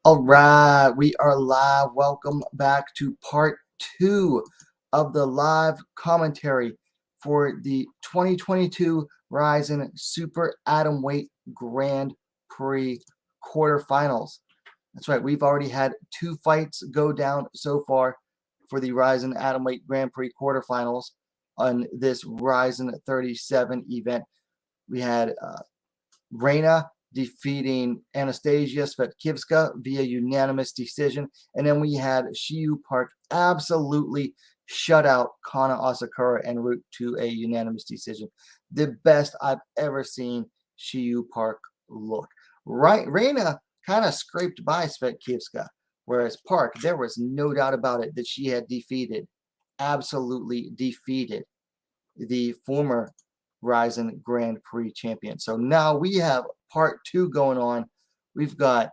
All right, we are live. Welcome back to part 2 of the live commentary for the 2022 RIZIN Super Atomweight Grand Prix quarterfinals. That's right, we've already had 2 fights go down so far for the RIZIN Atomweight Grand Prix quarterfinals on this RIZIN 37 event. We had Reina defeating Anastasia Svetkivska via unanimous decision. And then we had Shiyu Park absolutely shut out Kana Asakura en route to a unanimous decision. The best I've ever seen Shiyu Park look. Right, Reina kind of scraped by Svetkivska, whereas Park, there was no doubt about it that she had absolutely defeated the former RIZIN Grand Prix champion. So now we have part 2 going on. We've got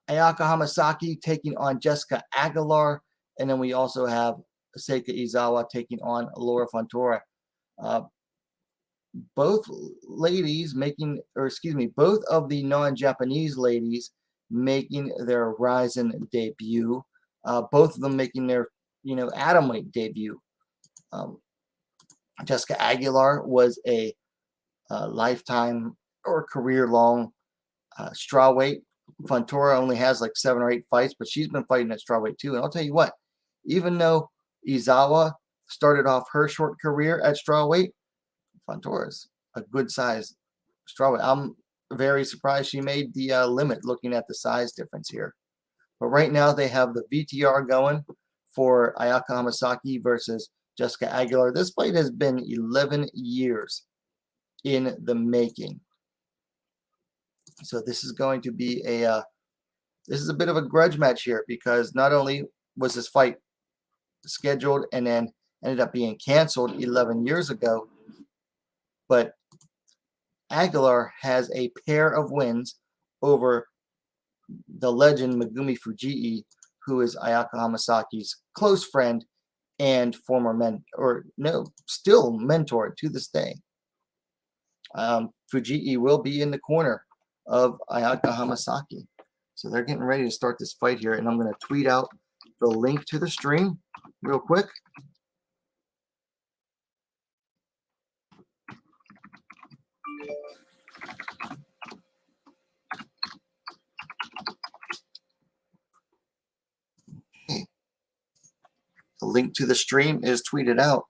Ayaka Hamasaki taking on Jessica Aguilar, and then we also have Seika Izawa taking on Laura Fontora. Both ladies making, or excuse me, both of the non-Japanese ladies making their RIZIN debut. Both of them making their, atomweight debut. Jessica Aguilar was a lifetime or career-long strawweight. Fontora only has like 7 or 8 fights, but she's been fighting at strawweight too. And I'll tell you what, even though Izawa started off her short career at strawweight, Fontora is a good size strawweight. I'm very surprised she made the limit looking at the size difference here. But right now they have the VTR going for Ayaka Hamasaki versus Jessica Aguilar. This fight has been 11 years in the making. So this is going to be a bit of a grudge match here, because not only was this fight scheduled and then ended up being canceled 11 years ago, but Aguilar has a pair of wins over the legend Megumi Fujii, who is Ayaka Hamasaki's close friend and former still mentor to this day. Fujii will be in the corner of Ayaka Hamasaki. So they're getting ready to start this fight here, and I'm going to tweet out the link to the stream real quick. The link to the stream is tweeted out.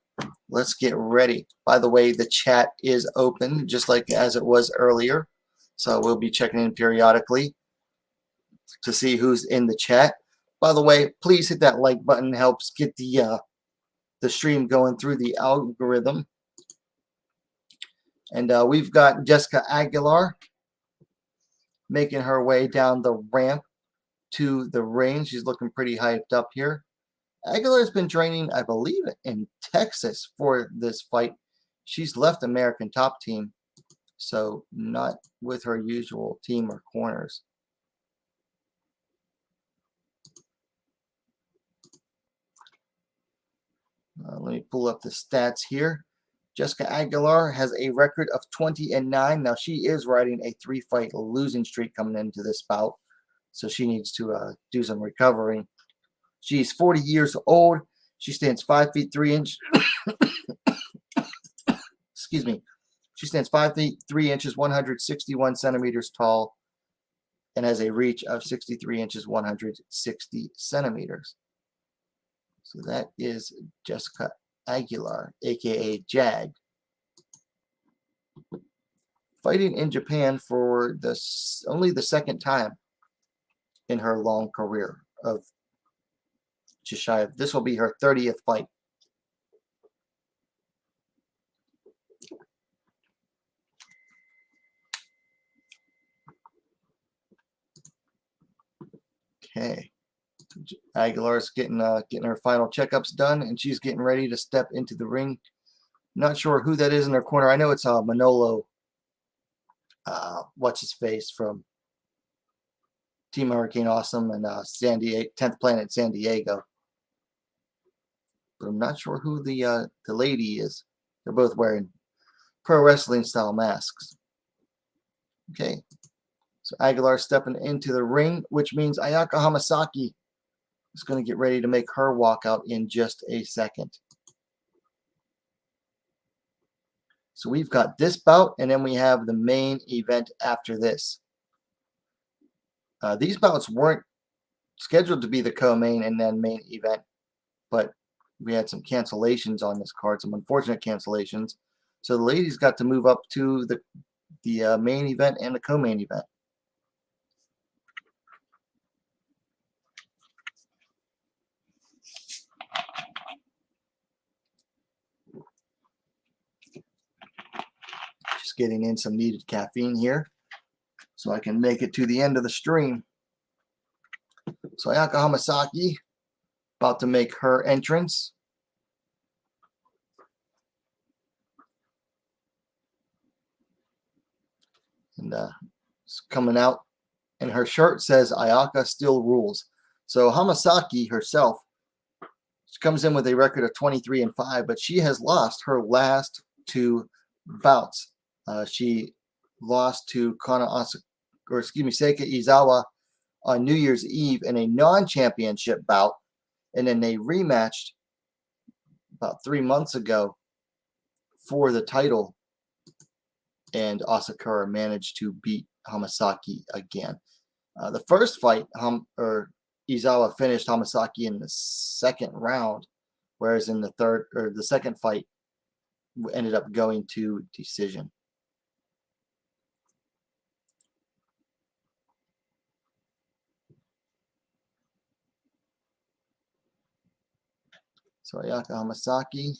Let's get ready. By the way, the chat is open just like as it was earlier. So we'll be checking in periodically to see who's in the chat. By the way, please hit that like button. It helps get the stream going through the algorithm. And we've got Jessica Aguilar making her way down the ramp to the ring. She's looking pretty hyped up here. Aguilar's been training, I believe, in Texas for this fight. She's left American Top Team, so not with her usual team or corners. Let me pull up the stats here. Jessica Aguilar has a record of 20-9. Now, she is riding a 3-fight losing streak coming into this bout, so she needs to do some recovering. She's 40 years old. She stands 5 feet 3 inches. Excuse me. She stands 5 feet 3 inches, 161 centimeters tall, and has a reach of 63 inches, 160 centimeters. So that is Jessica Aguilar, aka Jag, fighting in Japan for only the 2nd time in her long career of just shy of. This will be her 30th fight. Okay, Aguilar's getting her final checkups done, and she's getting ready to step into the ring. Not sure who that is in her corner. I know it's Manolo. What's his face from Team Hurricane Awesome and San Diego, 10th Planet San Diego. But I'm not sure who the lady is. They're both wearing pro wrestling style masks. Okay, So Aguilar stepping into the ring, which means Ayaka Hamasaki is going to get ready to make her walkout in just a second. So we've got this bout, and then we have the main event after this. These bouts weren't scheduled to be the co-main and then main event, but we had some cancellations on this card, some unfortunate cancellations. So the ladies got to move up to the main event and the co-main event. Just getting in some needed caffeine here so I can make it to the end of the stream. So Ayaka Hamasaki about to make her entrance. And it's coming out, and her shirt says Ayaka still rules. So Hamasaki herself, she comes in with a record of 23-5, but she has lost her last 2 bouts. She lost to Seika Izawa on New Year's Eve in a non-championship bout, and then they rematched about 3 months ago for the title, and Asakura managed to beat Hamasaki again. The first fight, Izawa finished Hamasaki in the 2nd round, whereas in the second fight ended up going to decision. So Ayaka Hamasaki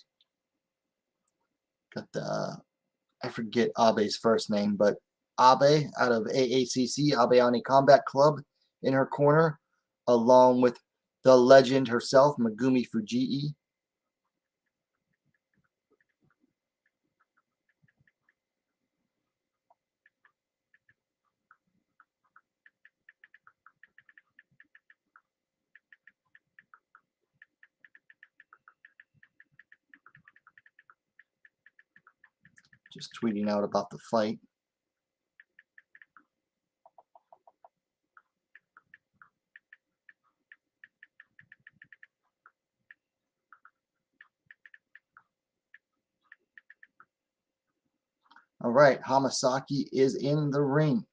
got I forget Abe's first name, but Abe out of AACC, Abeani Combat Club, in her corner, along with the legend herself, Megumi Fujii. Just tweeting out about the fight. All right, Hamasaki is in the ring.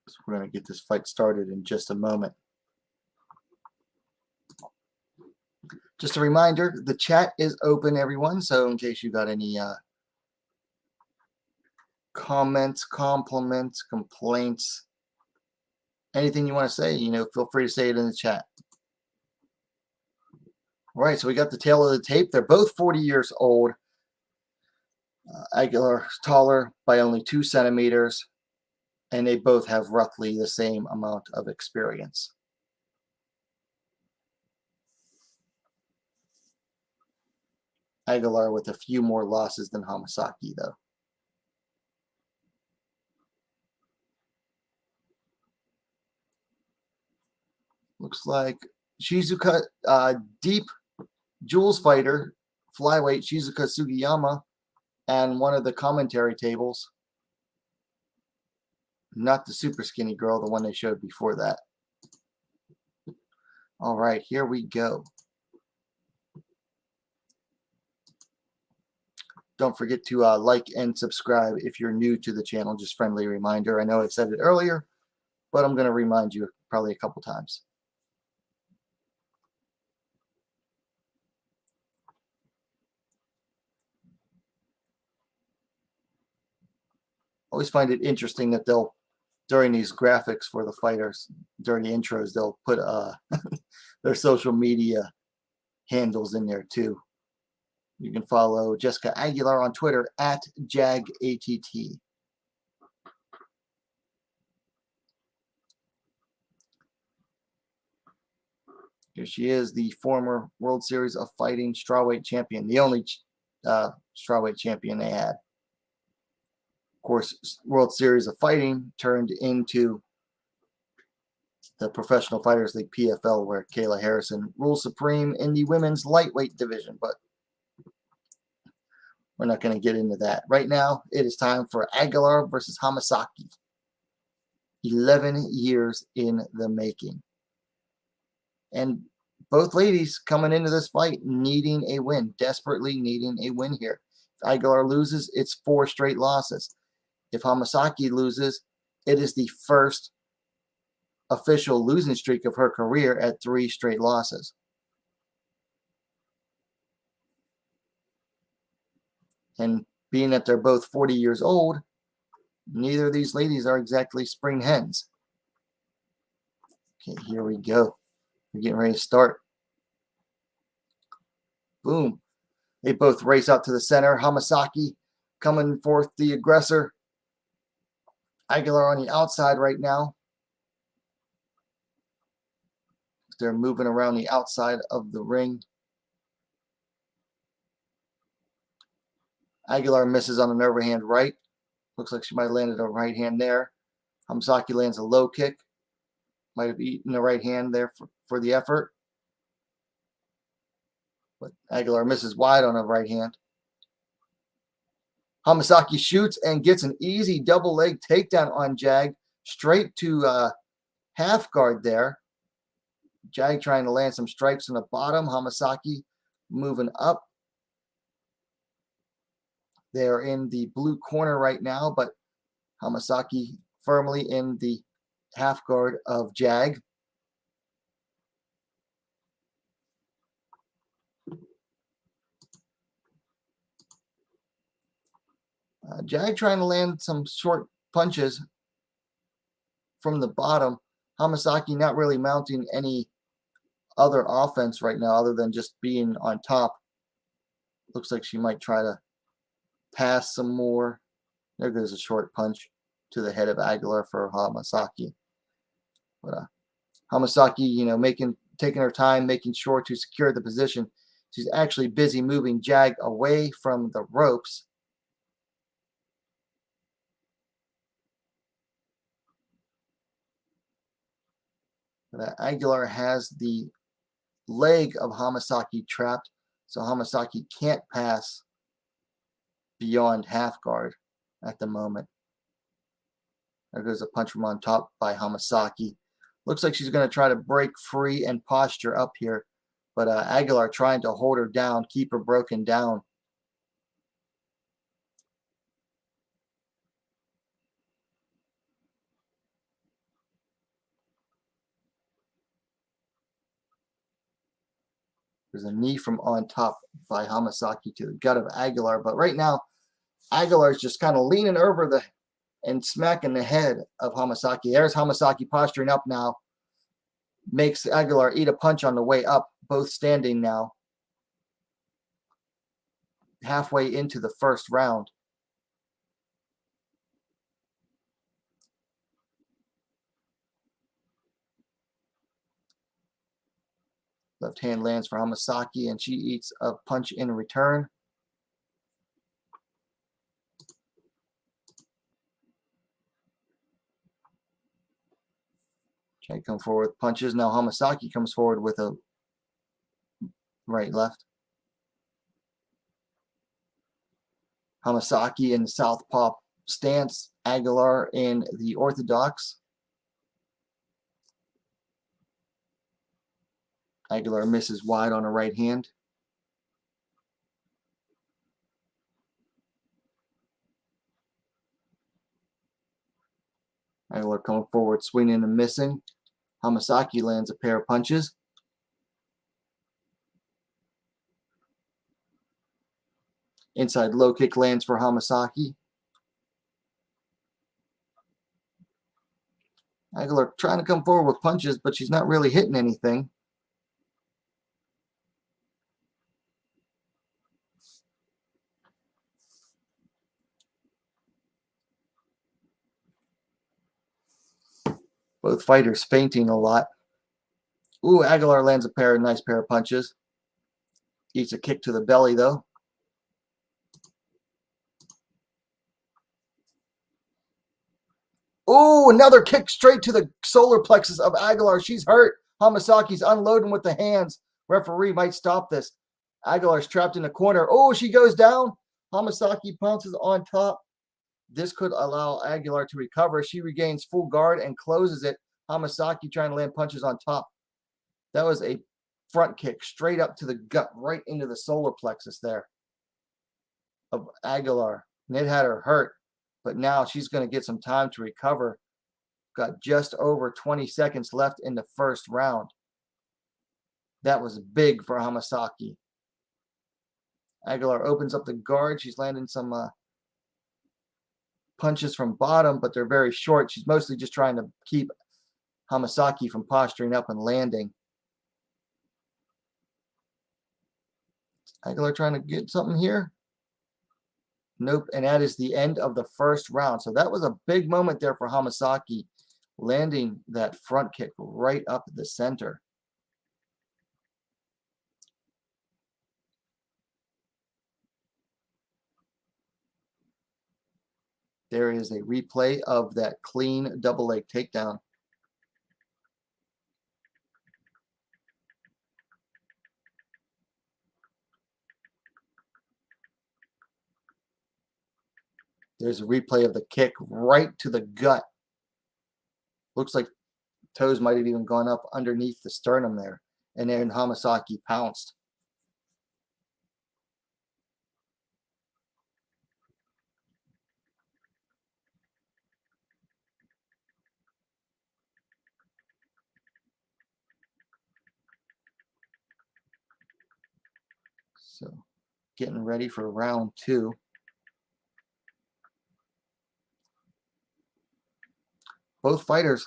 So we're going to get this fight started in just a moment. Just a reminder, the chat is open, everyone. So in case you got any comments, compliments, complaints, anything you want to say, feel free to say it in the chat. All right, so we got the tail of the tape. They're both 40 years old. Aguilar is taller by only 2 centimeters, and they both have roughly the same amount of experience. Aguilar with a few more losses than Hamasaki, though. Looks like Shizuka, deep Jules fighter, flyweight Shizuka Sugiyama, and one of the commentary tables. Not the super skinny girl, the one they showed before that. All right, here we go. Don't forget to like and subscribe if you're new to the channel. Just friendly reminder. I know I said it earlier, but I'm going to remind you probably a couple times. Always find it interesting that they'll, during these graphics for the fighters, during the intros, they'll put their social media handles in there too. You can follow Jessica Aguilar on Twitter at JagATT. Here she is, the former World Series of Fighting strawweight champion, the only strawweight champion they had. Of course, World Series of Fighting turned into the Professional Fighters League, PFL, where Kayla Harrison rules supreme in the women's lightweight division. But we're not going to get into that. Right now, it is time for Aguilar versus Hamasaki. 11 years in the making. And both ladies coming into this fight needing a win, desperately needing a win here. If Aguilar loses, it's 4 straight losses. If Hamasaki loses, it is the first official losing streak of her career at 3 straight losses. And being that they're both 40 years old, neither of these ladies are exactly spring hens. Okay, here we go. We're getting ready to start. Boom. They both race out to the center. Hamasaki coming forth, the aggressor. Aguilar on the outside right now. They're moving around the outside of the ring. Aguilar misses on an overhand right. Looks like she might have landed a right hand there. Hamasaki lands a low kick. Might have eaten the right hand there for the effort. But Aguilar misses wide on a right hand. Hamasaki shoots and gets an easy double leg takedown on Jag. Straight to half guard there. Jag trying to land some strikes on the bottom. Hamasaki moving up. They're in the blue corner right now, but Hamasaki firmly in the half guard of Jag. Jag trying to land some short punches from the bottom. Hamasaki not really mounting any other offense right now other than just being on top. Looks like she might try to pass some more. There goes a short punch to the head of Aguilar for Hamasaki. But Hamasaki, taking her time, making sure to secure the position. She's actually busy moving Jag away from the ropes. But Aguilar has the leg of Hamasaki trapped, so Hamasaki can't pass beyond half guard at the moment. There goes a punch from on top by Hamasaki. Looks like she's going to try to break free and posture up here, but Aguilar trying to hold her down, keep her broken down. There's a knee from on top by Hamasaki to the gut of Aguilar. But right now, Aguilar's just kind of leaning over and smacking the head of Hamasaki. There's Hamasaki posturing up now. Makes Aguilar eat a punch on the way up. Both standing now. Halfway into the first round. Left hand lands for Hamasaki, and she eats a punch in return. Okay, come forward with punches. Now Hamasaki comes forward with a right left. Hamasaki in the southpaw stance. Aguilar in the orthodox. Aguilar misses wide on a right hand. Aguilar coming forward, swinging and missing. Hamasaki lands a pair of punches. Inside low kick lands for Hamasaki. Aguilar trying to come forward with punches, but she's not really hitting anything. Both fighters feinting a lot. Ooh, Aguilar lands a nice pair of punches. Eats a kick to the belly, though. Ooh, another kick straight to the solar plexus of Aguilar. She's hurt. Hamasaki's unloading with the hands. Referee might stop this. Aguilar's trapped in the corner. Oh, she goes down. Hamasaki pounces on top. This could allow Aguilar to recover. She regains full guard and closes it. Hamasaki trying to land punches on top. That was a front kick straight up to the gut, right into the solar plexus there of Aguilar. And it had her hurt, but now she's going to get some time to recover. Got just over 20 seconds left in the first round. That was big for Hamasaki. Aguilar opens up the guard. She's landing some punches from bottom, but they're very short. She's mostly just trying to keep Hamasaki from posturing up and landing. Aguilar trying to get something here. Nope, and that is the end of the first round. So that was a big moment there for Hamasaki, landing that front kick right up the center. There is a replay of that clean double leg takedown. There's a replay of the kick right to the gut. Looks like toes might have even gone up underneath the sternum there. And then Hamasaki pounced. So getting ready for round two. Both fighters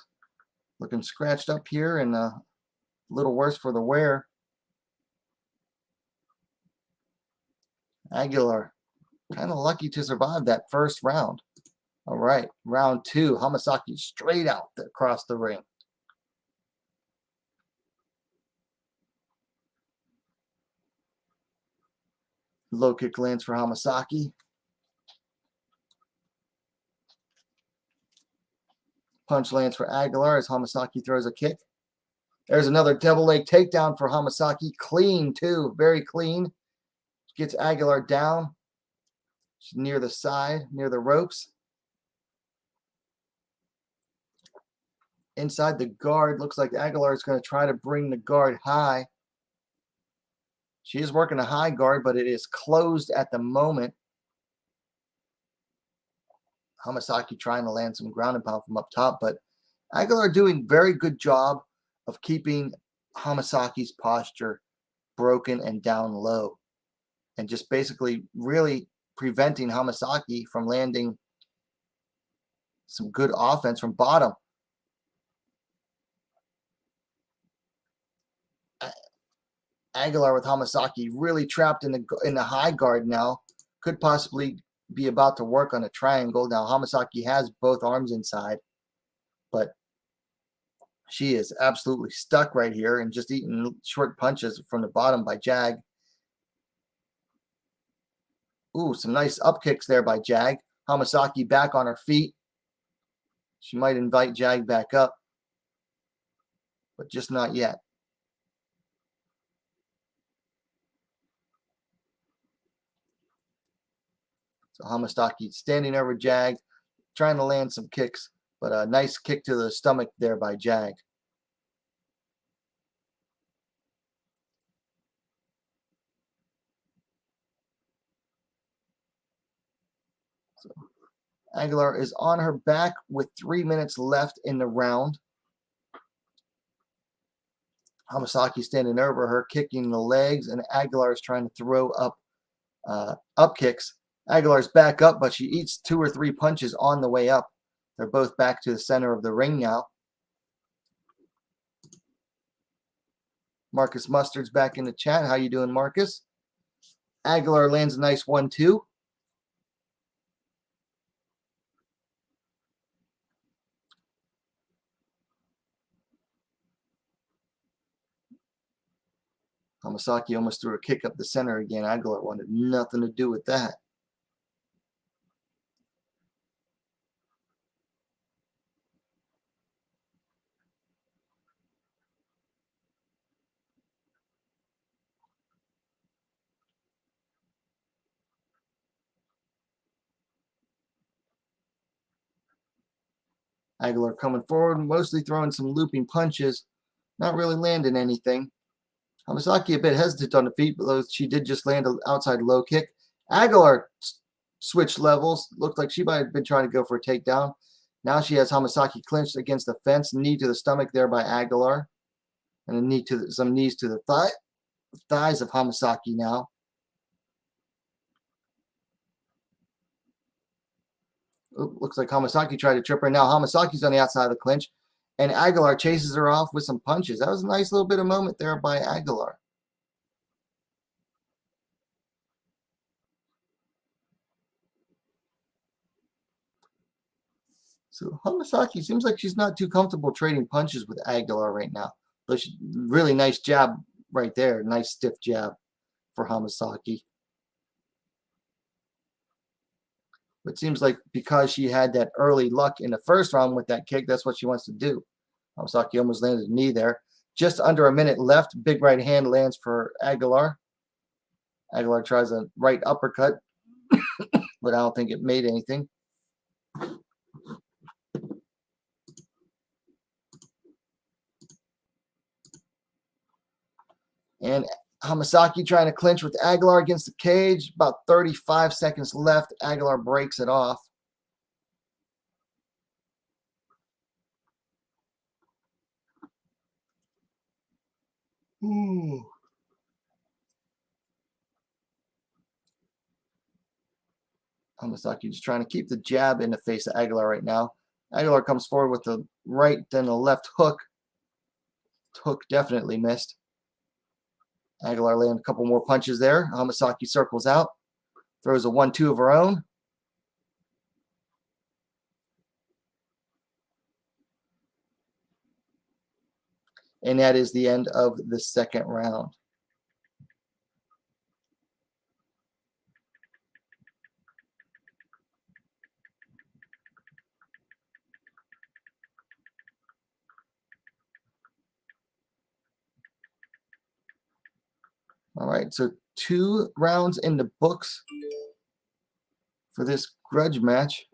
looking scratched up here and a little worse for the wear. Aguilar kind of lucky to survive that first round. All right, round two. Hamasaki straight out across the ring. Low kick lands for Hamasaki. Punch lands for Aguilar as Hamasaki throws a kick. There's another double leg takedown for Hamasaki. Clean, too. Very clean. Gets Aguilar down. She's near the side, near the ropes. Inside the guard, looks like Aguilar is going to try to bring the guard high. She is working a high guard, but it is closed at the moment. Hamasaki trying to land some ground and pound from up top, but Aguilar doing very good job of keeping Hamasaki's posture broken and down low, and just basically really preventing Hamasaki from landing some good offense from bottom. Aguilar with Hamasaki really trapped in the high guard now. Could possibly be about to work on a triangle. Now Hamasaki has both arms inside, but she is absolutely stuck right here and just eating short punches from the bottom by Jag. Ooh, some nice up kicks there by Jag. Hamasaki back on her feet. She might invite Jag back up, but just not yet. So Hamasaki standing over Jag, trying to land some kicks, but a nice kick to the stomach there by Jag. So Aguilar is on her back with 3 minutes left in the round. Hamasaki standing over her, kicking the legs, and Aguilar is trying to throw up kicks. Aguilar's back up, but she eats 2 or 3 punches on the way up. They're both back to the center of the ring now. Marcus Mustard's back in the chat. How you doing, Marcus? Aguilar lands a nice 1-2. Hamasaki almost threw a kick up the center again. Aguilar wanted nothing to do with that. Aguilar coming forward, mostly throwing some looping punches, not really landing anything. Hamasaki a bit hesitant on the feet, but she did just land an outside low kick. Aguilar switched levels. Looked like she might have been trying to go for a takedown. Now she has Hamasaki clinched against the fence. Knee to the stomach there by Aguilar. And a knee to some knees to the thighs of Hamasaki now. Looks like Hamasaki tried to trip her. Now Hamasaki's on the outside of the clinch. And Aguilar chases her off with some punches. That was a nice little bit of moment there by Aguilar. So Hamasaki seems like she's not too comfortable trading punches with Aguilar right now. But really nice jab right there. Nice stiff jab for Hamasaki. But it seems like because she had that early luck in the first round with that kick, that's what she wants to do. Hamasaki almost landed a knee there. Just under a minute left. Big right hand lands for Aguilar. Aguilar tries a right uppercut, but I don't think it made anything. And Hamasaki trying to clinch with Aguilar against the cage. About 35 seconds left. Aguilar breaks it off. Ooh. Hamasaki just trying to keep the jab in the face of Aguilar right now. Aguilar comes forward with the right, then the left hook. Hook definitely missed. Aguilar landed a couple more punches there. Hamasaki circles out. Throws a 1-2 of her own. And that is the end of the second round. All right, so 2 rounds in the books for this grudge match.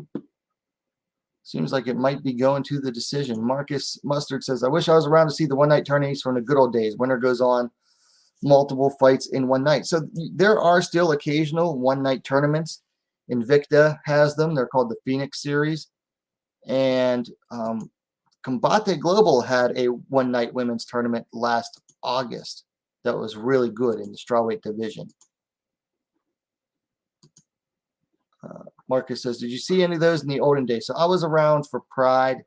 Seems like it might be going to the decision. Marcus Mustard says, I wish I was around to see the one-night tourneys from the good old days. Winner goes on multiple fights in one night. So there are still occasional one-night tournaments. Invicta has them. They're called the Phoenix Series. And Combate Global had a one-night women's tournament last August that was really good in the strawweight division. Marcus says, did you see any of those in the olden days? So I was around for Pride.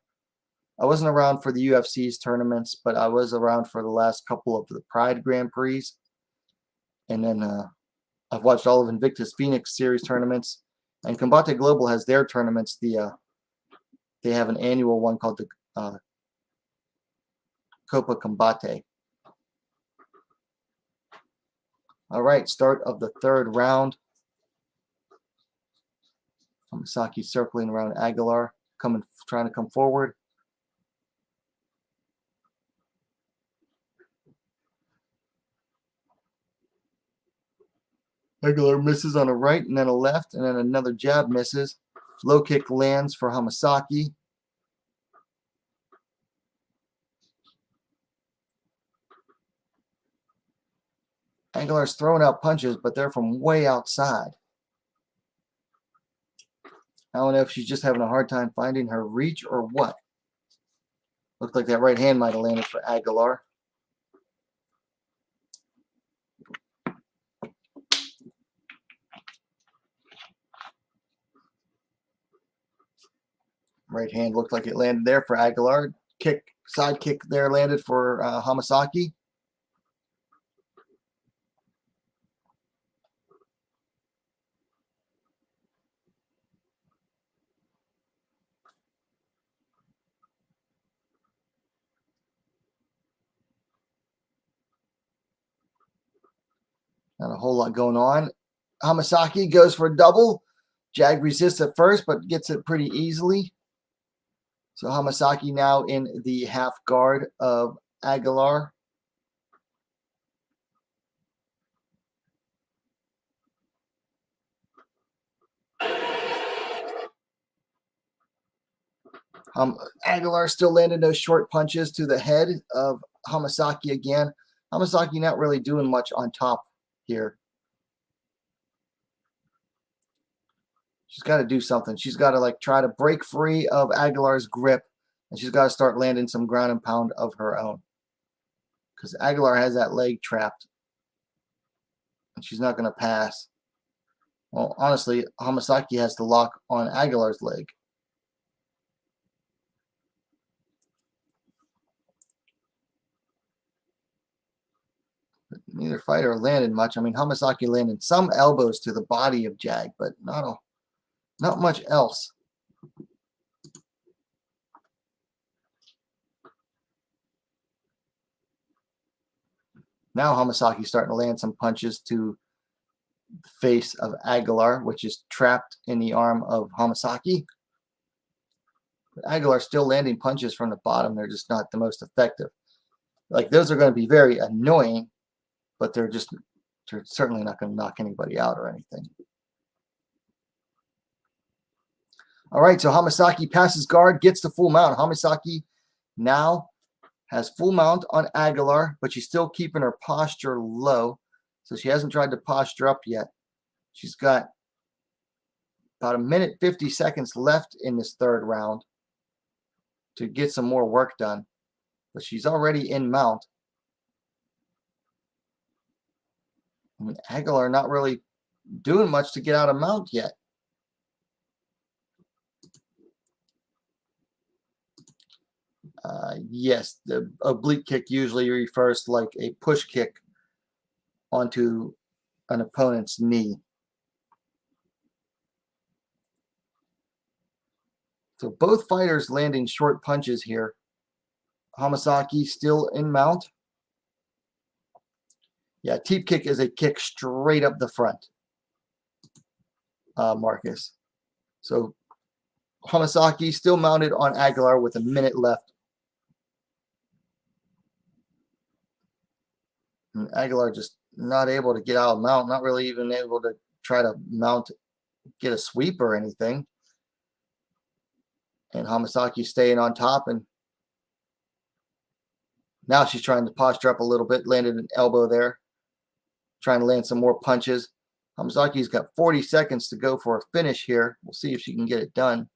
I wasn't around for the UFC's tournaments, but I was around for the last couple of the Pride Grand Prix. And then I've watched all of Invicta's Phoenix Series tournaments. And Combate Global has their tournaments. They have an annual one called the Copa Combate. All right, start of the third round. Hamasaki circling around Aguilar, trying to come forward. Aguilar misses on a right and then a left, and then another jab misses. Low kick lands for Hamasaki. Aguilar's throwing out punches, but they're from way outside. I don't know if she's just having a hard time finding her reach or what. Looked like that right hand might have landed for Aguilar. Right hand looked like it landed there for Aguilar. Side kick there landed for Hamasaki. Not a whole lot going on. Hamasaki goes for a double. Jag resists at first, but gets it pretty easily. So Hamasaki now in the half guard of Aguilar. Aguilar still landing those short punches to the head of Hamasaki again. Hamasaki not really doing much on top here. She's got to do something. She's got to like try to break free of Aguilar's grip, and she's got to start landing some ground and pound of her own. Because Aguilar has that leg trapped, and she's not going to pass. Well, honestly, Hamasaki has to lock on Aguilar's leg. But neither fighter landed much. I mean, Hamasaki landed some elbows to the body of Jag, but not much else. Now Hamasaki's starting to land some punches to the face of Aguilar, which is trapped in the arm of Hamasaki. But Aguilar still landing punches from the bottom. They're just not the most effective. Like, those are going to be very annoying, but they're certainly not going to knock anybody out or anything. All right, so Hamasaki passes guard, gets the full mount. Hamasaki now has full mount on Aguilar, but she's still keeping her posture low. So she hasn't tried to posture up yet. She's got about 1:50 left in this third round to get some more work done. But she's already in mount. I mean, Aguilar not really doing much to get out of mount yet. Yes, the oblique kick usually refers to like a push kick onto an opponent's knee. So both fighters landing short punches here. Hamasaki still in mount. Yeah, teep kick is a kick straight up the front, Marcus. So Hamasaki still mounted on Aguilar with 1 minute left. And Aguilar just not able to get out of mount, not really even able to try to mount, get a sweep or anything. And Hamasaki staying on top, and now she's trying to posture up a little bit, landed an elbow there, trying to land some more punches. Hamasaki's got 40 seconds to go for a finish here. We'll see if she can get it done.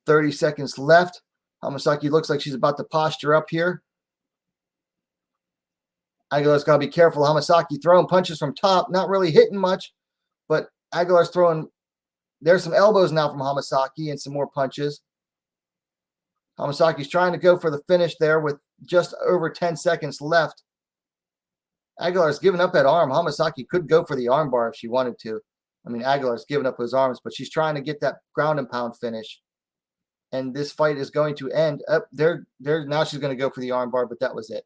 "30 seconds left. Hamasaki looks like she's about to posture up here. Aguilar's got to be careful. Hamasaki throwing punches from top, not really hitting much, but Aguilar's throwing. There's some elbows now from Hamasaki and some more punches. Hamasaki's trying to go for the finish there with just over 10 seconds left. Aguilar's giving up that arm. Hamasaki could go for the armbar if she wanted to. I mean, Aguilar's giving up his arms, but she's trying to get that ground and pound finish. And this fight is going to end up there. Now she's going to go for the armbar, but that was it.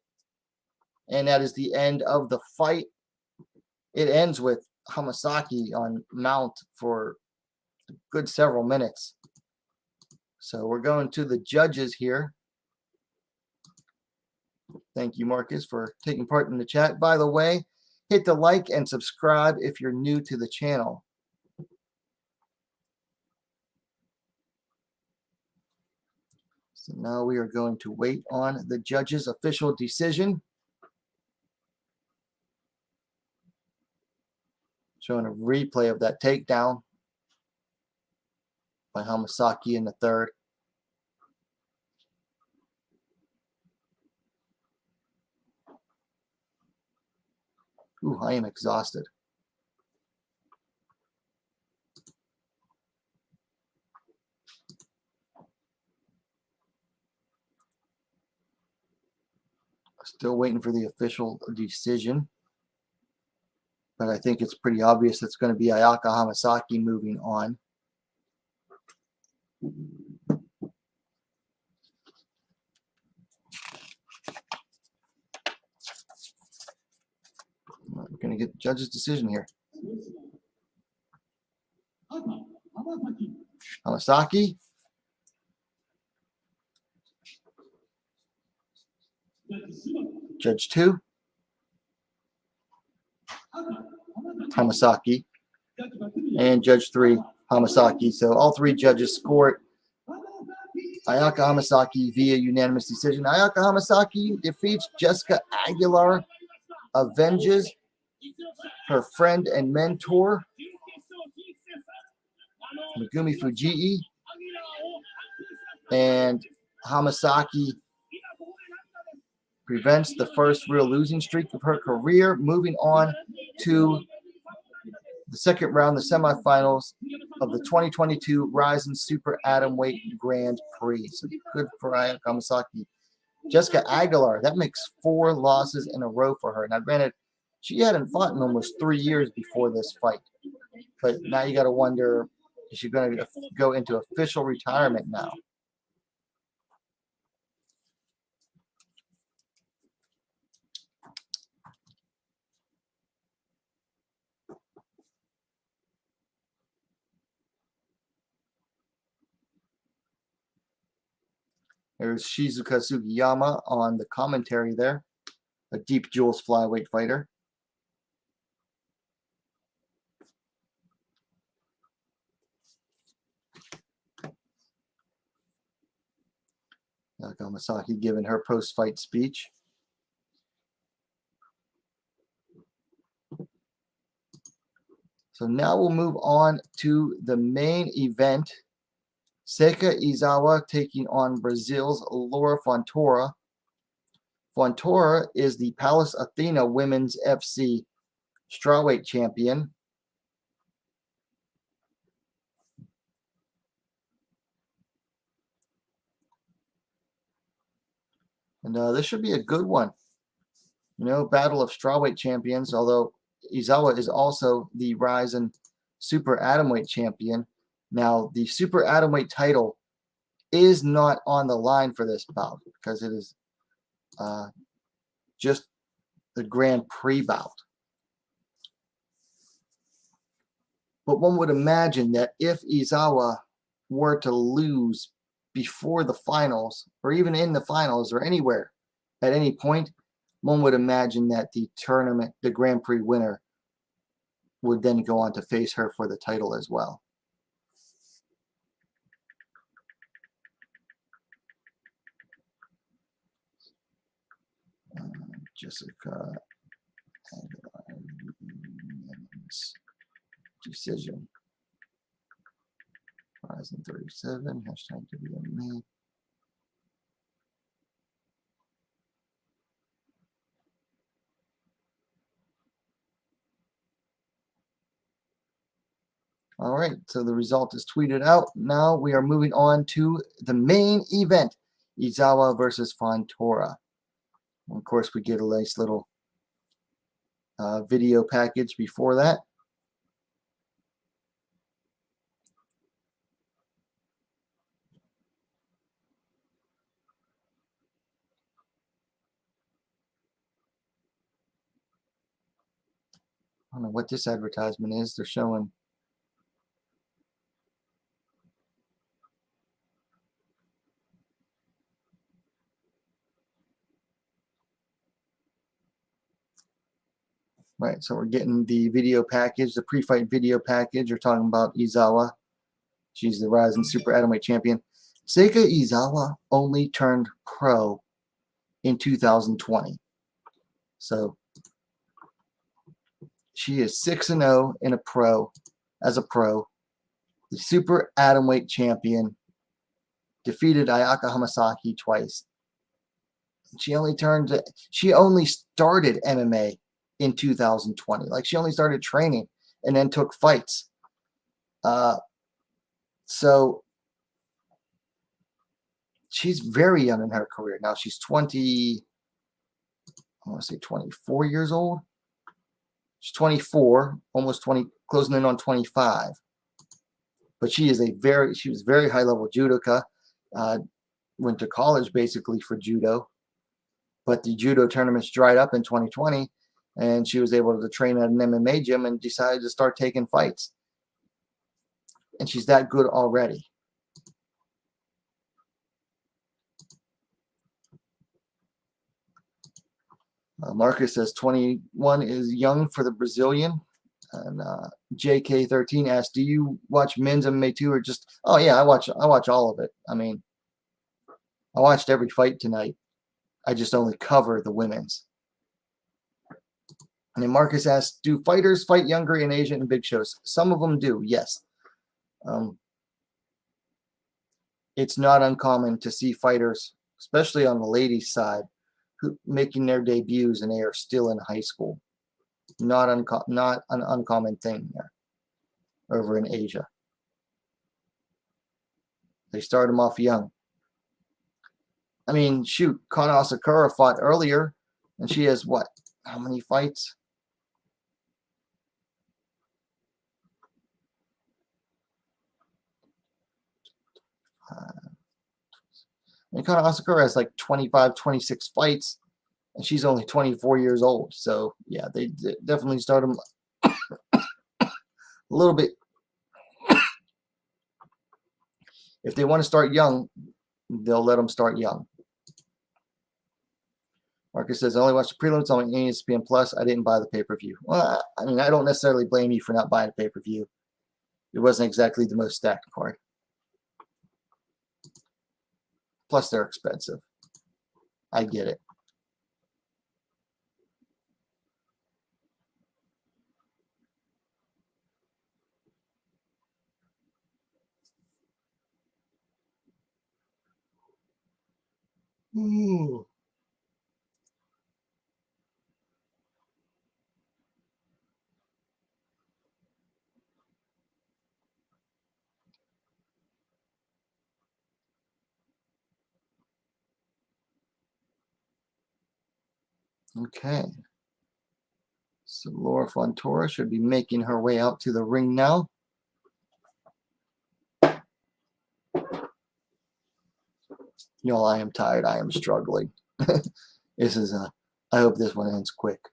And that is the end of the fight. It ends with Hamasaki on mount for a good several minutes. So we're going to the judges here. Thank you, Marcus, for taking part in the chat. By the way, hit the like and subscribe if you're new to the channel. So now we are going to wait on the judge's official decision. Showing a replay of that takedown by Hamasaki in the third. Ooh, I am exhausted. Still waiting for the official decision. But I think it's pretty obvious it's going to be Ayaka Hamasaki moving on. We're going to get the judge's decision here. Hamasaki. Judge 2. Hamasaki, and Judge 3, Hamasaki. So all 3 judges scored Ayaka Hamasaki via unanimous decision. Ayaka Hamasaki defeats Jessica Aguilar, avenges her friend and mentor, Megumi Fujii, and Hamasaki prevents the first real losing streak of her career. Moving on to the second round, the semifinals of the 2022 RIZIN Super Atomweight Grand Prix. So good for Ayaka Hamasaki. Jessica Aguilar, that makes 4 losses in a row for her. Now, granted, she hadn't fought in almost 3 years before this fight. But now you got to wonder, is she going to go into official retirement now? There's Shizuka Sugiyama on the commentary there, a Deep Jewels flyweight fighter. Hamasaki giving her post-fight speech. So now we'll move on to the main event. Seika Izawa taking on Brazil's Laura Fontoura. Fontora is the Palace Athena Women's FC strawweight champion. And this should be a good one. You know, battle of strawweight champions, although Izawa is also the RIZIN Super Atomweight champion. Now, the Super Atomweight title is not on the line for this bout because it is just the Grand Prix bout. But one would imagine that if Izawa were to lose before the finals, or even in the finals, or anywhere at any point, one would imagine that the tournament, the Grand Prix winner, would then go on to face her for the title as well. Jessica decision. RIZIN 37, hashtag WMMA. All right, so the result is tweeted out. Now we are moving on to the main event, Izawa versus Fontora. And of course, we get a nice little video package before that. I don't know what this advertisement is. They're showing. Right, so we're getting the video package, the pre-fight video package. We're talking about Izawa. She's the RIZIN Super Atomweight champion. Seika Izawa only turned pro in 2020. So she is 6-0 in a pro, as a pro. The Super Atomweight champion, defeated Ayaka Hamasaki twice. She only started MMA in 2020. Like, she only started training and then took fights. So she's very young in her career. Now she's 20, I want to say 24 years old. She's 24, almost 20, closing in on 25. But she was very high level judoka. Went to college basically for judo. But the judo tournaments dried up in 2020, and she was able to train at an MMA gym and decided to start taking fights. And she's that good already. Marcus says 21 is young for the Brazilian. And JK13 asked, "Do you watch men's MMA too, or just?" Oh yeah, I watch all of it. I mean, I watched every fight tonight. I just only cover the women's. And then Marcus asked, "Do fighters fight younger in Asia and big shows?" Some of them do, yes. It's not uncommon to see fighters, especially on the ladies' side, who making their debuts and they are still in high school. Not an uncommon thing there over in Asia. They start them off young. I mean, shoot, Kana Asakura fought earlier, and she has what? How many fights? Kana Asakura has like 25, 26 fights, and she's only 24 years old. So, yeah, they definitely start them a little bit. If they want to start young, they'll let them start young. Marcus says, "I only watched the prelims on ESPN Plus. I didn't buy the pay-per-view." Well, I mean, I don't necessarily blame you for not buying a pay-per-view. It wasn't exactly the most stacked card. Plus, they're expensive. I get it. Ooh. Okay. So Laura Fontoura should be making her way out to the ring now. Y'all, I am tired. I am struggling. This is I hope this one ends quick.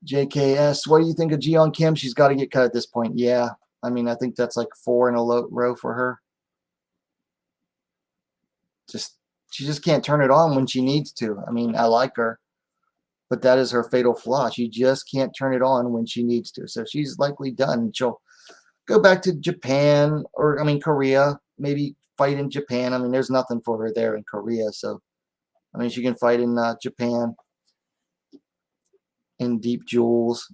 JKS, what do you think of Jeon Kim? She's got to get cut at this point. Yeah. I mean, I think that's like 4 in a row for her. She just can't turn it on when she needs to. I mean, I like her, but that is her fatal flaw. She just can't turn it on when she needs to. So she's likely done. She'll go back to Japan or, I mean, Korea, maybe fight in Japan. I mean, there's nothing for her there in Korea. So, I mean, she can fight in Japan in Deep Jewels.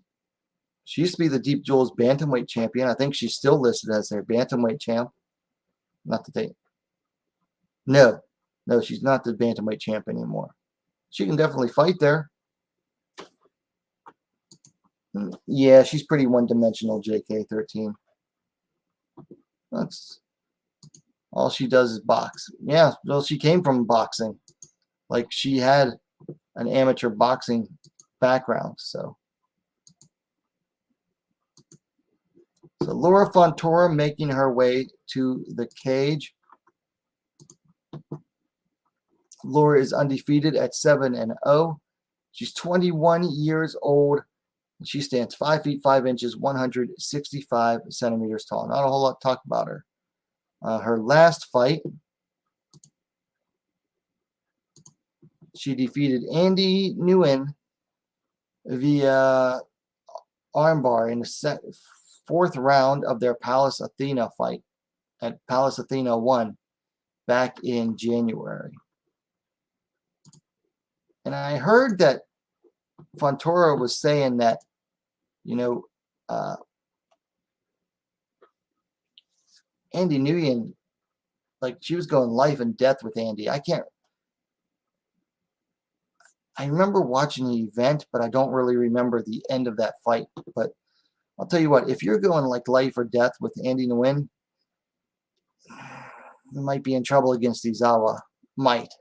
She used to be the Deep Jewels Bantamweight champion. I think she's still listed as their Bantamweight champ. Not that they... No, she's not the Bantamweight champ anymore. She can definitely fight there. Yeah, she's pretty one-dimensional, JK13. That's all she does is box. Yeah, well, she came from boxing. Like, she had an amateur boxing background, so. So Laura Fontoura making her way to the cage. Laura is undefeated at 7-0. She's 21 years old. She stands 5 feet 5 inches, 165 centimeters tall. Not a whole lot to talk about her. Her last fight, she defeated Andy Nguyen via armbar in the 4th round of their Palace Athena fight at Palace Athena 1 back in January. And I heard that Fontora was saying that, you know, Andy Nguyen, like, she was going life and death with Andy. I remember watching the event, but I don't really remember the end of that fight. But I'll tell you what, if you're going like life or death with Andy Nguyen, you might be in trouble against Izawa. Might.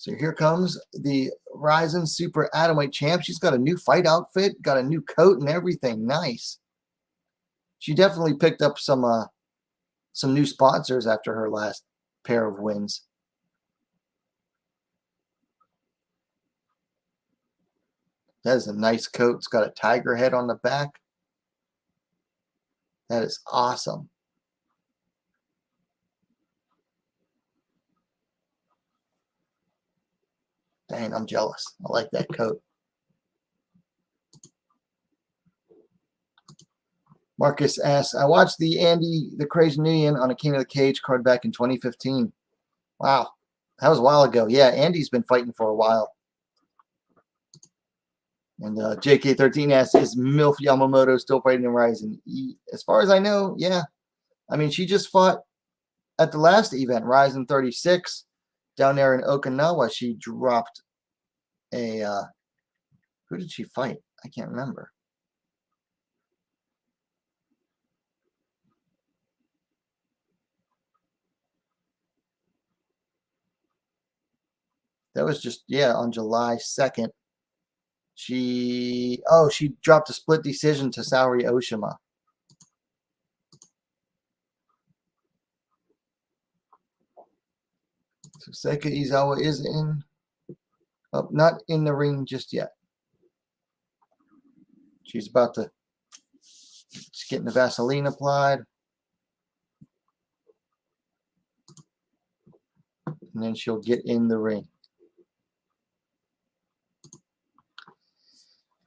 So here comes the RIZIN Super Atomweight champ. She's got a new fight outfit, got a new coat and everything. Nice. She definitely picked up some new sponsors after her last pair of wins. That is a nice coat. It's got a tiger head on the back. That is awesome. Dang, I'm jealous. I like that coat. Marcus asks, I watched the Andy the Crazy Union on a King of the Cage card back in 2015. Wow. That was a while ago. Yeah, Andy's been fighting for a while. And JK13 asks, is MILF Yamamoto still fighting in RIZIN? As far as I know, yeah. I mean, she just fought at the last event, RIZIN 36, down there in Okinawa. She dropped a, who did she fight? I can't remember. That was just, yeah, on July 2nd. She dropped a split decision to Saori Oshima. So Seika Izawa is not in the ring just yet. She's about to, just getting the Vaseline applied. And then she'll get in the ring.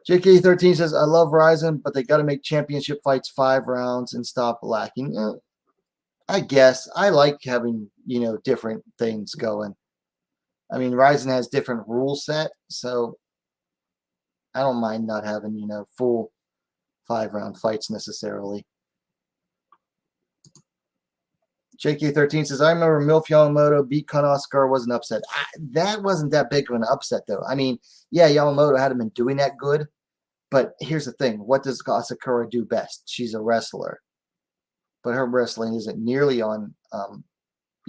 JK13 says, I love RIZIN, but they got to make championship fights 5 rounds and stop lacking. I guess. I like having, different things going. I mean, RIZIN has different rule set, so I don't mind not having, full 5-round fights necessarily. JK13 says, I remember MILF Yamamoto beat Konosuke was an upset. That wasn't that big of an upset, though. I mean, yeah, Yamamoto hadn't been doing that good. But here's the thing. What does Asakura do best? She's a wrestler. But her wrestling isn't nearly on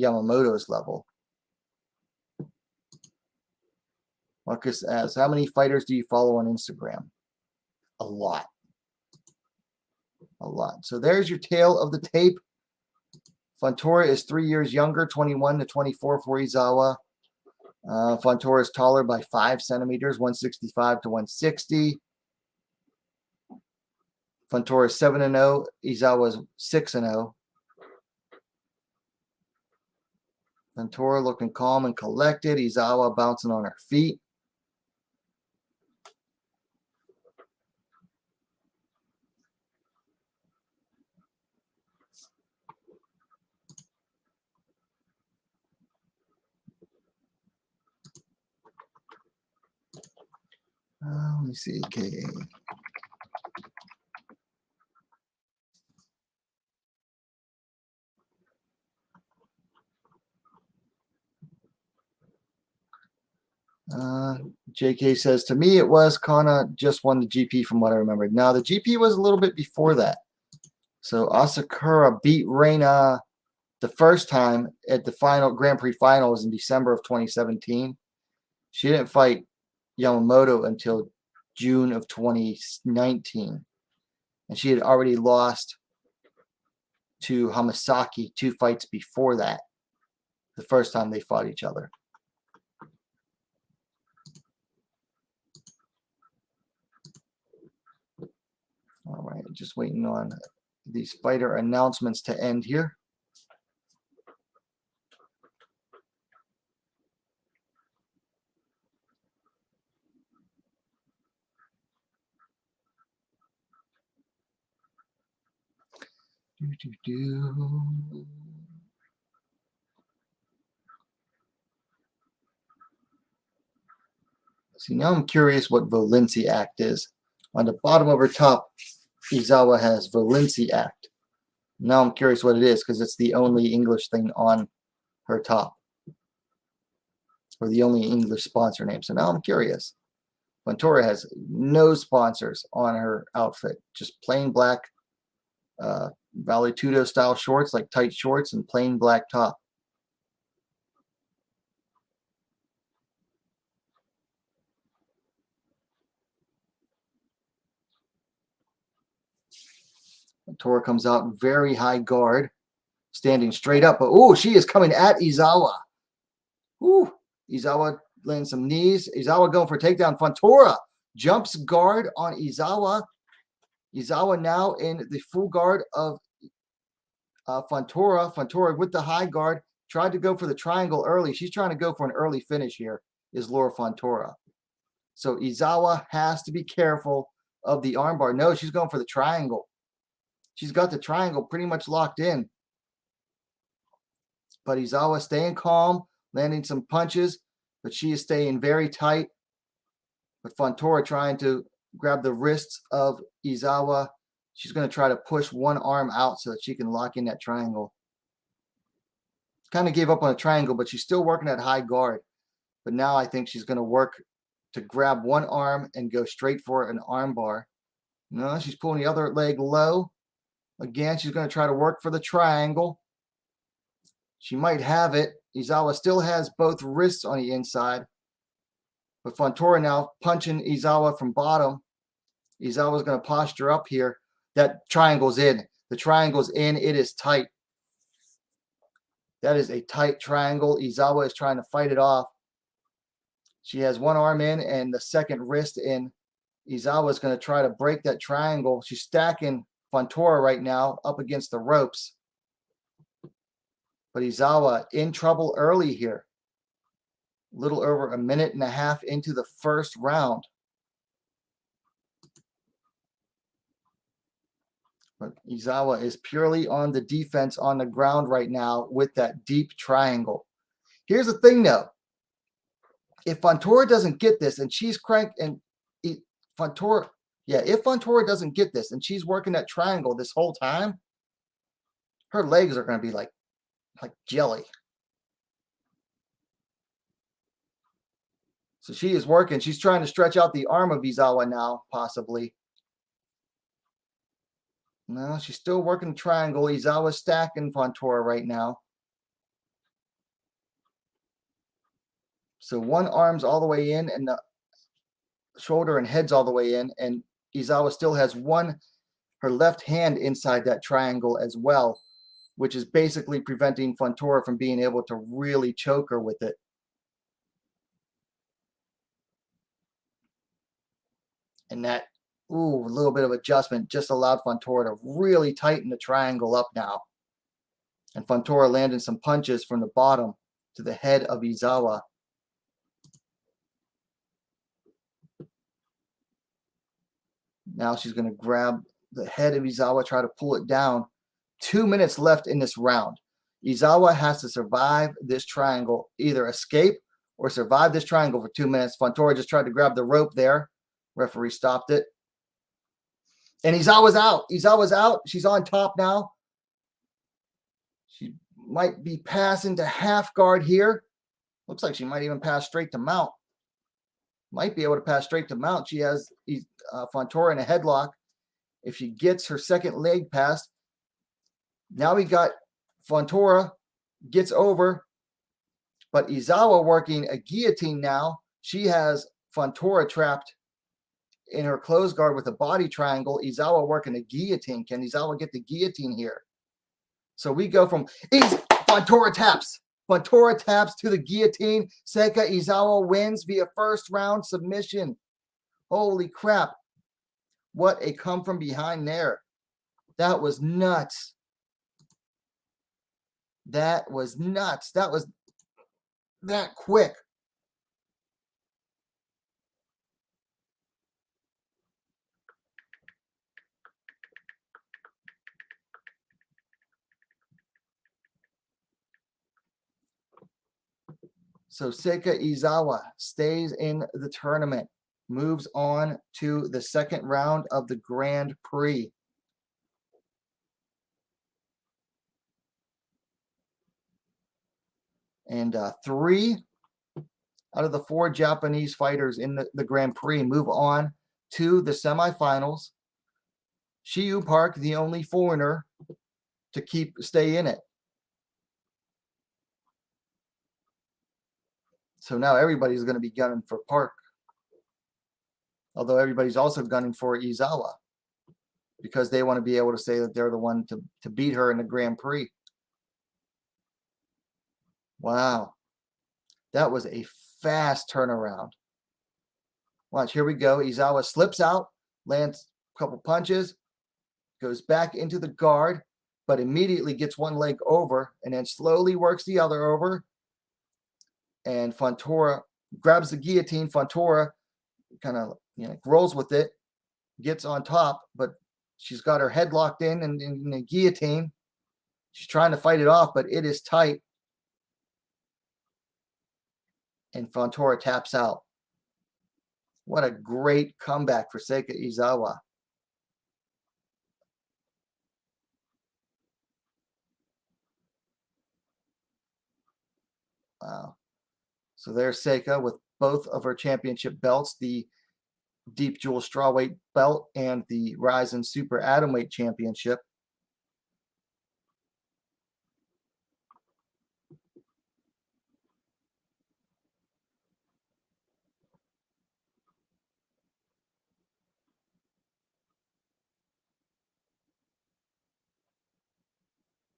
Yamamoto's level. Marcus asks, how many fighters do you follow on Instagram? A lot. A lot. So there's your tail of the tape. Fontora is 3 years younger, 21 to 24 for Izawa. Fontora is taller by 5 centimeters, 165 to 160. Fontora is 7-0. Izawa is 6-0. Fontora looking calm and collected. Izawa bouncing on her feet. Let me see. Okay. JK says, to me, it was Kana just won the GP from what I remember. Now, the GP was a little bit before that. So Asakura beat Reina the first time at the final Grand Prix finals in December of 2017. She didn't fight Yamamoto until June of 2019. And she had already lost to Hamasaki 2 fights before that, the first time they fought each other. All right, just waiting on these fighter announcements to end here. See, now I'm curious what Volency Act is. On the bottom of her top, Izawa has Volency Act. Now I'm curious what it is because it's the only English thing on her top. Or the only English sponsor name. So now I'm curious. Fontora has no sponsors on her outfit. Just plain black Valetudo style shorts, like tight shorts, and plain black top. Fontora comes out very high guard, standing straight up. But oh, she is coming at Izawa. Ooh, Izawa laying some knees. Izawa going for a takedown. Fontora jumps guard on Izawa. Izawa now in the full guard of Fontora. Fontora with the high guard. Tried to go for the triangle early. She's trying to go for an early finish here. is Laura Fontoura. So Izawa has to be careful of the armbar. No, she's going for the triangle. She's got the triangle pretty much locked in. But Izawa staying calm, landing some punches, but she is staying very tight. But Fontora trying to grab the wrists of Izawa. She's going to try to push one arm out so that she can lock in that triangle. Kind of gave up on a triangle, but she's still working at high guard. But now I think she's going to work to grab one arm and go straight for an arm bar. No, she's pulling the other leg low. Again, she's going to try to work for the triangle. She might have it. Izawa still has both wrists on the inside. But Fontora now punching Izawa from bottom. Izawa's going to posture up here. That triangle's in. The triangle's in. It is tight. That is a tight triangle. Izawa is trying to fight it off. She has one arm in and the second wrist in. Izawa is going to try to break that triangle. She's stacking Fontora right now up against the ropes. But Izawa in trouble early here. A little over a minute and a half into the first round. But Izawa is purely on the defense on the ground right now with that deep triangle. Here's the thing though. If Fontora doesn't get this and she's cranked and if Fontora doesn't get this and she's working that triangle this whole time, her legs are going to be like jelly. So she is working. She's trying to stretch out the arm of Izawa now, possibly. No, she's still working the triangle. Izawa's stacking Fontora right now. So one arm's all the way in and the shoulder and head's all the way in. And Izawa still has her left hand inside that triangle as well, which is basically preventing Fontora from being able to really choke her with it. And that, a little bit of adjustment just allowed Fontora to really tighten the triangle up now. And Fontora landed some punches from the bottom to the head of Izawa. Now she's going to grab the head of Izawa, try to pull it down. 2 minutes left in this round. Izawa has to survive this triangle, either escape or survive this triangle for 2 minutes. Fontora just tried to grab the rope there. Referee stopped it. And Izawa's out. Izawa's out. She's on top now. She might be passing to half guard here. Looks like she might even pass straight to mount. Might be able to pass straight to mount. She has Fontora in a headlock. If she gets her second leg passed, now we got Fontora gets over, but Izawa working a guillotine now. She has Fontora trapped in her closed guard with a body triangle. Izawa working a guillotine. Can Izawa get the guillotine here? So we go from Fontora taps. Fontora taps to the guillotine. Seika Izawa wins via first round submission. Holy crap. What a come from behind there. That was nuts. That was nuts. That was that quick. So Seika Izawa stays in the tournament, moves on to the second round of the Grand Prix. And 3 out of the 4 Japanese fighters in the Grand Prix move on to the semifinals. Shiyu Park, the only foreigner to stay in it. So now everybody's going to be gunning for Park. Although everybody's also gunning for Izawa because they want to be able to say that they're the one to beat her in the Grand Prix. Wow. That was a fast turnaround. Watch, here we go. Izawa slips out, lands a couple punches, goes back into the guard, but immediately gets one leg over and then slowly works the other over. And Fontora grabs the guillotine. Fontora kind of rolls with it, gets on top, but she's got her head locked in the guillotine. She's trying to fight it off, but it is tight. And Fontora taps out. What a great comeback for Seika Izawa. Wow. So there's Seika with both of her championship belts, the Deep Jewel Strawweight belt and the RIZIN Super Atomweight Championship.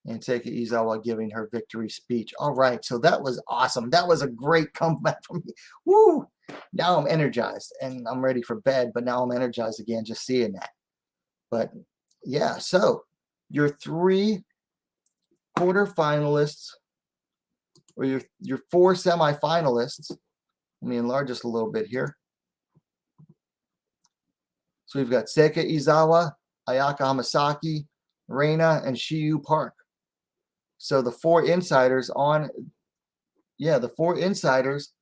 And Seika Izawa giving her victory speech. All right, so that was awesome. That was a great comeback for me. Woo! Now I'm energized, and I'm ready for bed, but now I'm energized again just seeing that. But, yeah, so your 3 quarterfinalists, or your 4 semifinalists. Let me enlarge this a little bit here. So we've got Seika Izawa, Ayaka Hamasaki, Reina, and Shiyu Park. So the 4 insiders on, the 4 insiders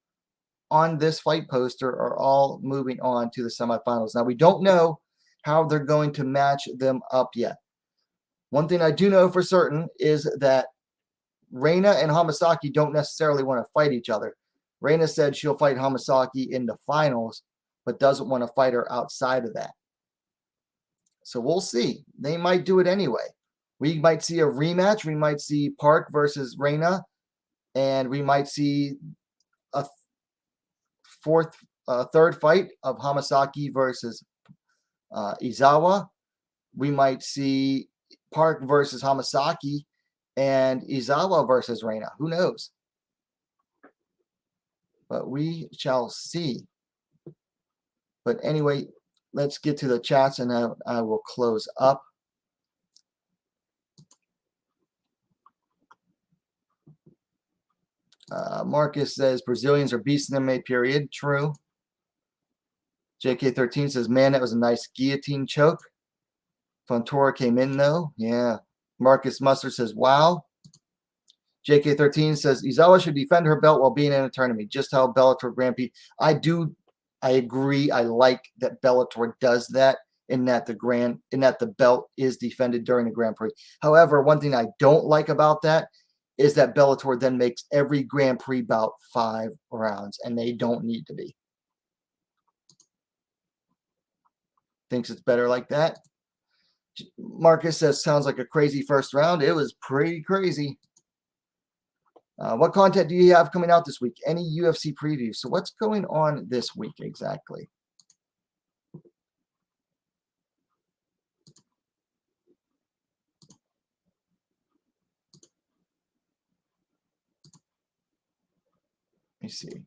on this fight poster are all moving on to the semifinals. Now, we don't know how they're going to match them up yet. One thing I do know for certain is that Reina and Hamasaki don't necessarily want to fight each other. Reina said she'll fight Hamasaki in the finals, but doesn't want to fight her outside of that. So we'll see. They might do it anyway. We might see a rematch. We might see Park versus Reina, and we might see a third fight of Hamasaki versus Izawa. We might see Park versus Hamasaki and Izawa versus Reina. Who knows? But we shall see. But anyway, let's get to the chats, and I will close up. Marcus says Brazilians are beasts in MMA, period. True. JK13 says, man, that was a nice guillotine choke. Fontora came in, though. Yeah. Marcus Mustard says, wow. JK13 says, Izawa should defend her belt while being in a tournament. Just how Bellator Grand Prix. I agree. I like that Bellator does that, in that the belt is defended during the Grand Prix. However, one thing I don't like about that is that Bellator then makes every Grand Prix bout 5 rounds, and they don't need to be. Thinks it's better like that. Marcus says, sounds like a crazy first round. It was pretty crazy. What content do you have coming out this week? Any UFC previews? So what's going on this week exactly? Let me see.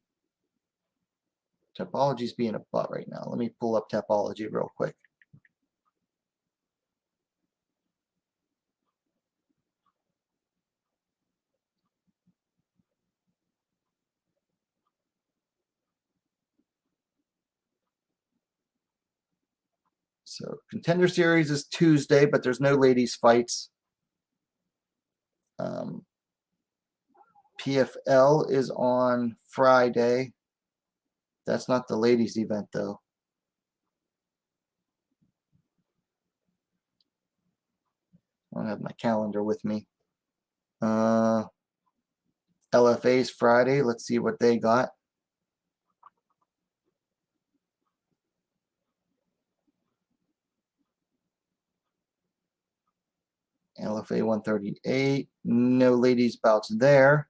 Topology's being a butt right now. Let me pull up Topology real quick. So Contender Series is Tuesday, but there's no ladies fights. PFL is on Friday. That's not the ladies event, though. I don't have my calendar with me. LFA's Friday. Let's see what they got. LFA 138. No ladies bouts there.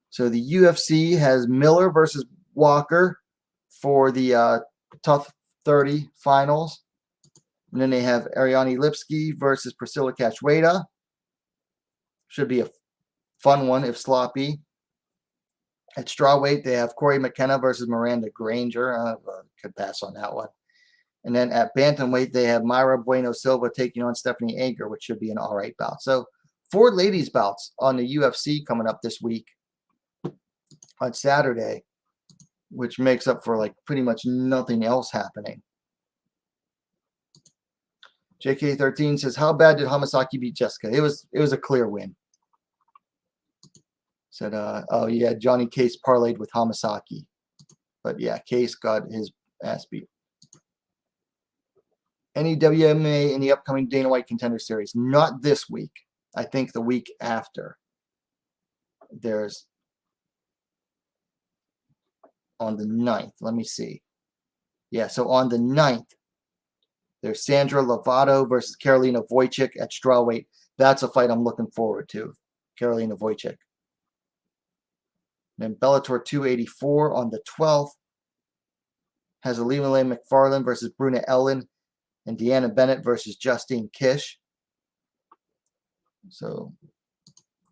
So the UFC has Miller versus Walker for the Tough 30 finals. And then they have Ariane Lipsky versus Priscilla Cachoeira. Should be a fun one if sloppy. At strawweight, they have Corey McKenna versus Miranda Granger. I could pass on that one. And then at bantamweight, they have Mayra Bueno Silva taking on Stephanie Ager, which should be an all right bout. So 4 ladies bouts on the UFC coming up this week. on Saturday, which makes up for like pretty much nothing else happening. JK13 says, how bad did Hamasaki beat Jessica? It was a clear win. Said, oh yeah, Johnny Case parlayed with Hamasaki. But yeah, Case got his ass beat. Any WMMA in the upcoming Dana White Contender Series? Not this week. I think the week after. There's on the 9th. Let me see. Yeah, so on the 9th, there's Sandra Lovato versus Karolina Wojcik at strawweight. That's a fight I'm looking forward to. Karolina Wojcik. Then Bellator 284 on the 12th has Alima Lane McFarland versus Bruna Ellen and Deanna Bennett versus Justine Kish. So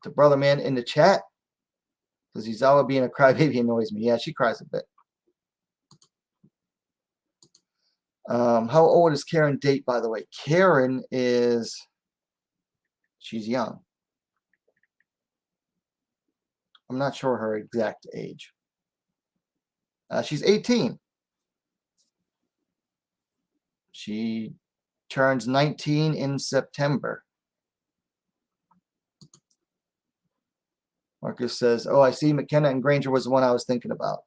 the brother man in the chat, does Izawa being a crybaby annoys me? Yeah, she cries a bit. How old is Karen Date, by the way? Karen she's young. I'm not sure her exact age. She's 18. She turns 19 in September. Marcus says, oh, I see McKenna and Granger was the one I was thinking about.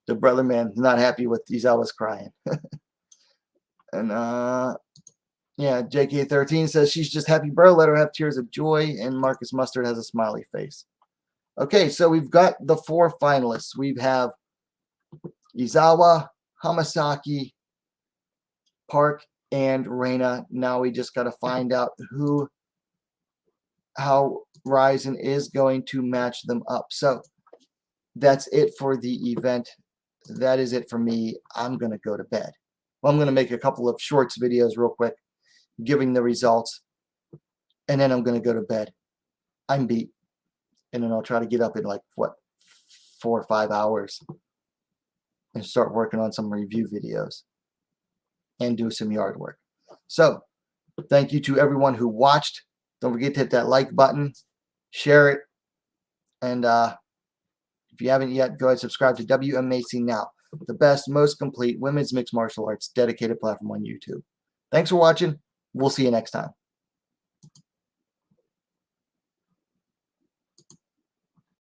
The brother man is not happy with Izawa's crying. And yeah, JK13 says she's just happy, bro. Let her have tears of joy. And Marcus Mustard has a smiley face. Okay, so we've got the 4 finalists. We have Izawa, Hamasaki, Park, and Reina. Now we just got to find out how RIZIN is going to match them up. So that's it for the event. That is it for me. I'm going to go to bed. Well, I'm going to make a couple of shorts videos real quick, giving the results, and then I'm going to go to bed. I'm beat. And then I'll try to get up in like, what, 4 or 5 hours and start working on some review videos and do some yard work. So thank you to everyone who watched. Don't forget to hit that like button, share it, and if you haven't yet, go ahead and subscribe to WMMA Now, the best, most complete women's mixed martial arts dedicated platform on YouTube. Thanks for watching. We'll see you next time.